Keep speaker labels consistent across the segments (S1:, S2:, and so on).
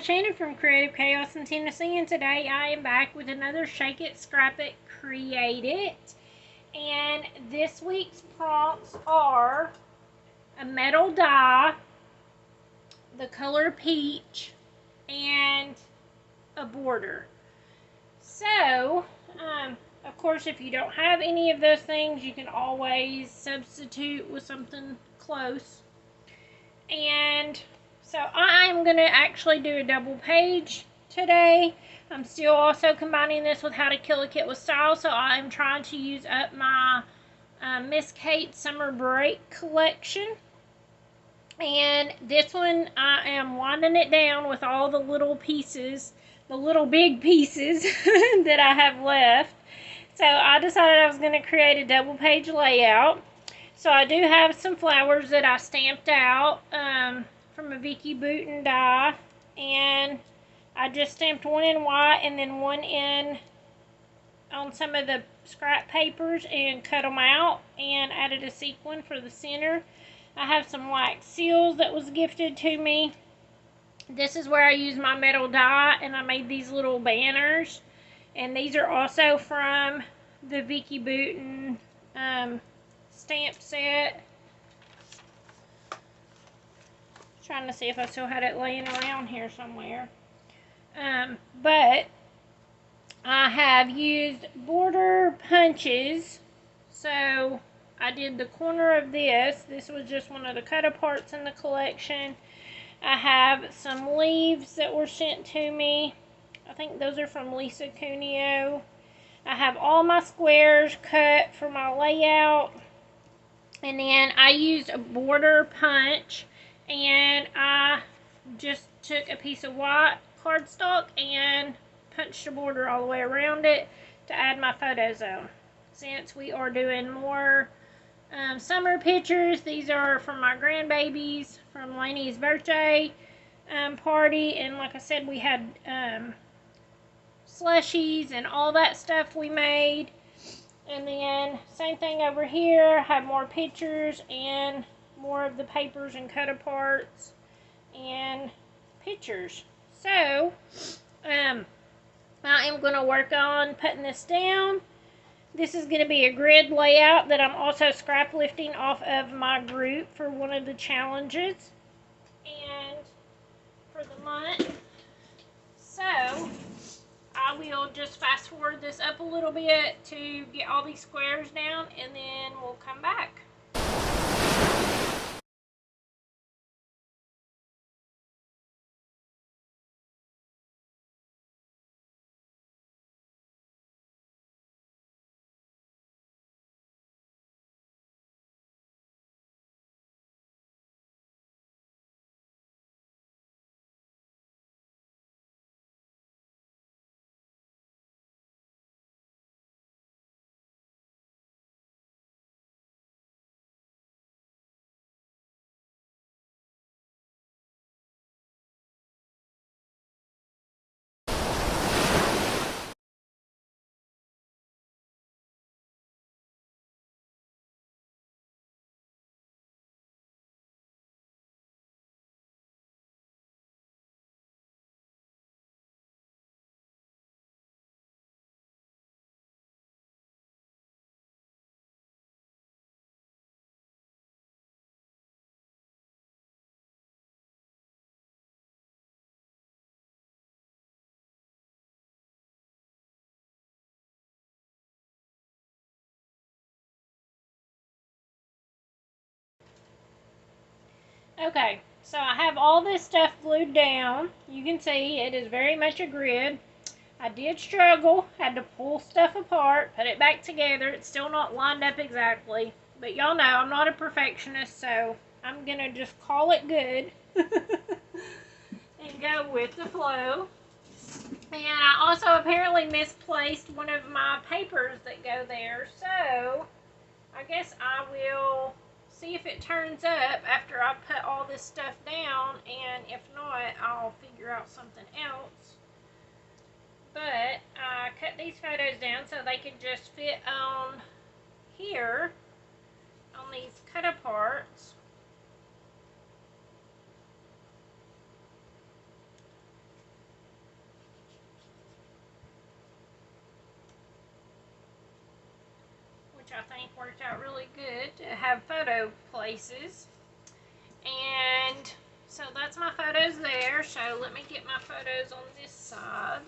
S1: guys, Shannon from Creative Chaos in Tennessee, and today I am back with another Shake It, Scrap It, Create It. And this week's prompts are a metal die, the color peach, and a border. So, of course, if you don't have any of those things, you can always substitute with something close. And so I'm going to actually do a double page today. I'm still also combining this with How to Kill a Kit with Style, so I'm trying to use up my Miss Kate Summer Break collection. And this one, I am winding it down with all the little pieces, the little big pieces that I have left. So I decided I was going to create a double page layout. So I do have some flowers that I stamped out from a Vicky Bouton die, and I just stamped one in white and then one in on some of the scrap papers and cut them out and added a sequin for the center. I have some wax seals that was gifted to me. This is where I use my metal die, and I made these little banners, and these are also from the Vicky Bouton stamp set. Trying to see if I still had it laying around here somewhere. But I have used border punches. So I did the corner of this. This was just one of the cut-aparts in the collection. I have some leaves that were sent to me. I think those are from Lisa Cuneo. I have all my squares cut for my layout. And then I used a border punch, and I just took a piece of white cardstock and punched a border all the way around it to add my photo zone. Since we are doing more summer pictures, these are from my grandbabies from Lainey's birthday party, and like I said, we had slushies and all that stuff we made. And then same thing over here, I have more pictures and more of the papers and cut aparts and pictures. So I am going to work on putting this down. This is going to be a grid layout that I'm also scrap lifting off of my group for one of the challenges and for the month. So I will just fast forward this up a little bit to get all these squares down, and then we'll come back. Okay, so I have all this stuff glued down. You can see it is very much a grid. I did struggle, had to pull stuff apart, put it back together. It's still not lined up exactly, but y'all know I'm not a perfectionist, so I'm gonna just call it good and go with the flow. And I also apparently misplaced one of my papers that go there, so I guess I will see if it turns up after I put all this stuff down, and if not, I'll figure out something else. But I cut these photos down so they could just fit on here on these cut aparts. which I think worked out really good to have photo places. And so that's my photos there. So let me get my photos on this side.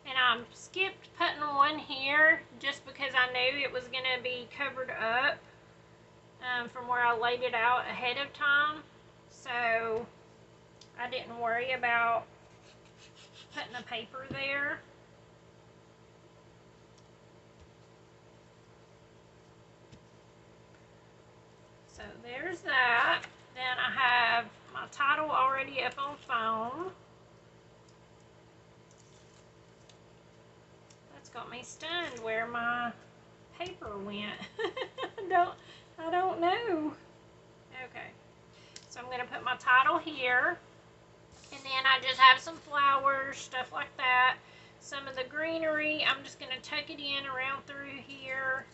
S1: And I skipped putting one here just because I knew it was going to be covered up from where I laid it out ahead of time. So I didn't worry about putting the paper there. So there's that. Then I have my title already up on phone. That's got me stunned where my paper went. I don't know. Okay. So I'm going to put my title here. And then I just have some flowers, stuff like that. Some of the greenery, I'm just going to tuck it in around through here.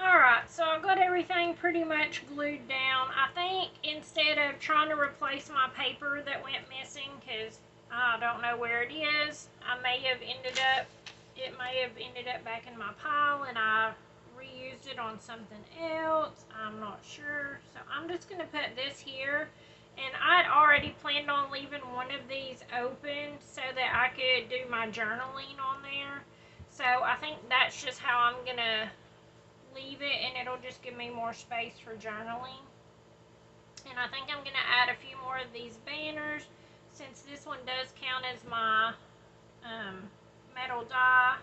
S1: Alright, so I've got everything pretty much glued down. I think instead of trying to replace my paper that went missing, because I don't know where it is, it may have ended up back in my pile and I reused it on something else. I'm not sure. So I'm just going to put this here. And I'd already planned on leaving one of these open so that I could do my journaling on there. So I think that's just how I'm going to leave it, and it'll just give me more space for journaling. And I think I'm going to add a few more of these banners since this one does count as my metal die.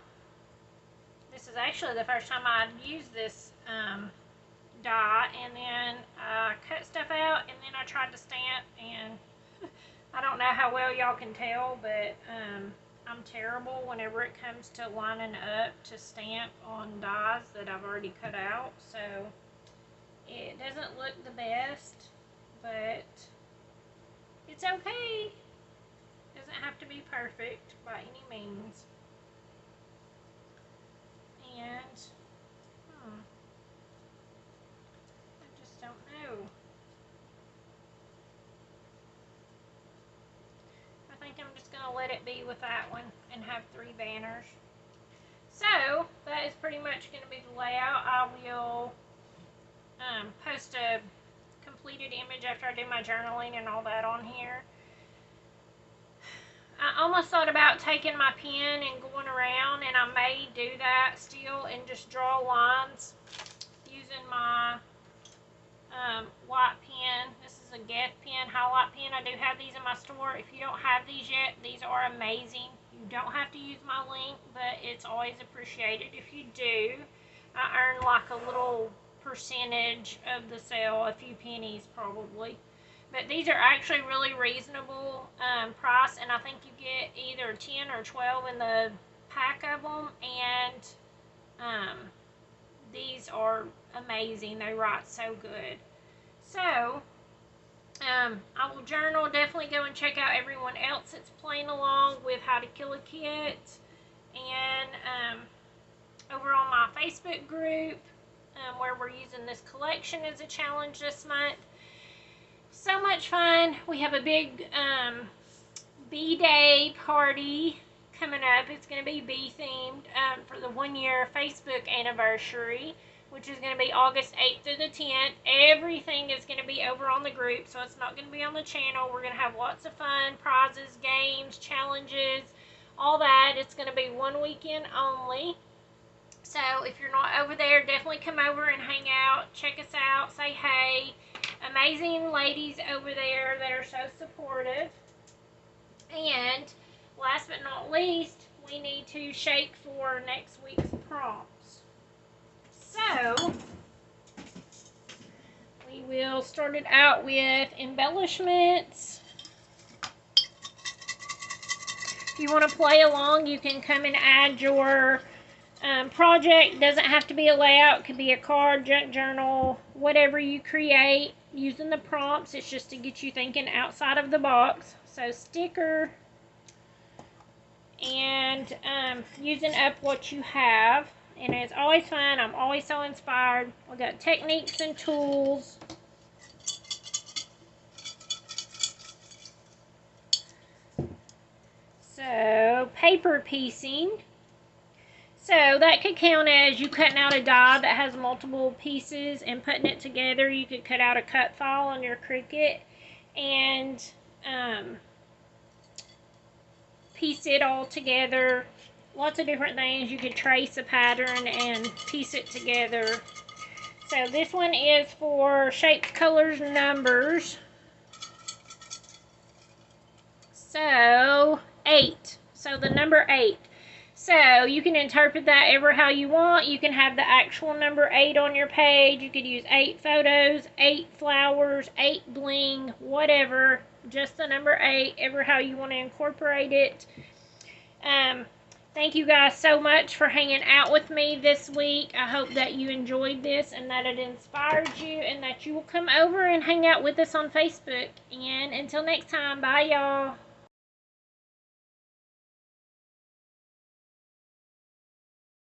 S1: This is actually the first time I've used this die, and then I cut stuff out and then I tried to stamp, and I don't know how well y'all can tell, but I'm terrible whenever it comes to lining up to stamp on dies that I've already cut out, so it doesn't look the best, but it's okay. It doesn't have to be perfect by any means. And I just don't know. I think I'm just going to let it be with that one and have 3 banners. So, that is pretty much going to be the layout. I will post a completed image after I do my journaling and all that on here. I almost thought about taking my pen and going around, and I may do that still and just draw lines using my white pen. This is a Get pen, highlight pen. I do have these in my store. If you don't have these yet, these are amazing. You don't have to use my link, but it's always appreciated if you do. I earn like a little percentage of the sale, a few pennies probably. But these are actually really reasonable price, and I think you get either 10 or 12 in the pack of them, and these are amazing. They write so good. So, I will journal. Definitely go and check out everyone else that's playing along with How to Kill a Kit. And over on my Facebook group, where we're using this collection as a challenge this month. So much fun. We have a big B-Day party coming up. It's going to be bee themed for the 1-year Facebook anniversary, which is going to be August 8th through the 10th. Everything is going to be over on the group, so it's not going to be on the channel. We're going to have lots of fun, prizes, games, challenges, all that. It's going to be 1 weekend only. So if you're not over there, definitely come over and hang out. Check us out. Say hey. Amazing ladies over there that are so supportive. And last but not least, we need to shake for next week's prompts. So, we will start it out with embellishments. If you want to play along, you can come and add your project. Doesn't have to be a layout. It could be a card, junk journal, whatever you create using the prompts. It's just to get you thinking outside of the box. So sticker and using up what you have. And it's always fun. I'm always so inspired. We got techniques and tools. So, paper piecing. So, that could count as you cutting out a die that has multiple pieces and putting it together. You could cut out a cut file on your Cricut and piece it all together. Lots of different things. You could trace a pattern and piece it together. So, this one is for shapes, colors, numbers. So, 8. So the number 8. So you can interpret that ever how you want. You can have the actual number 8 on your page. You could use 8 photos, 8 flowers, 8 bling, whatever. Just the number 8, ever how you want to incorporate it. Thank you guys so much for hanging out with me this week. I hope that you enjoyed this and that it inspired you and that you will come over and hang out with us on Facebook. And until next time, bye y'all.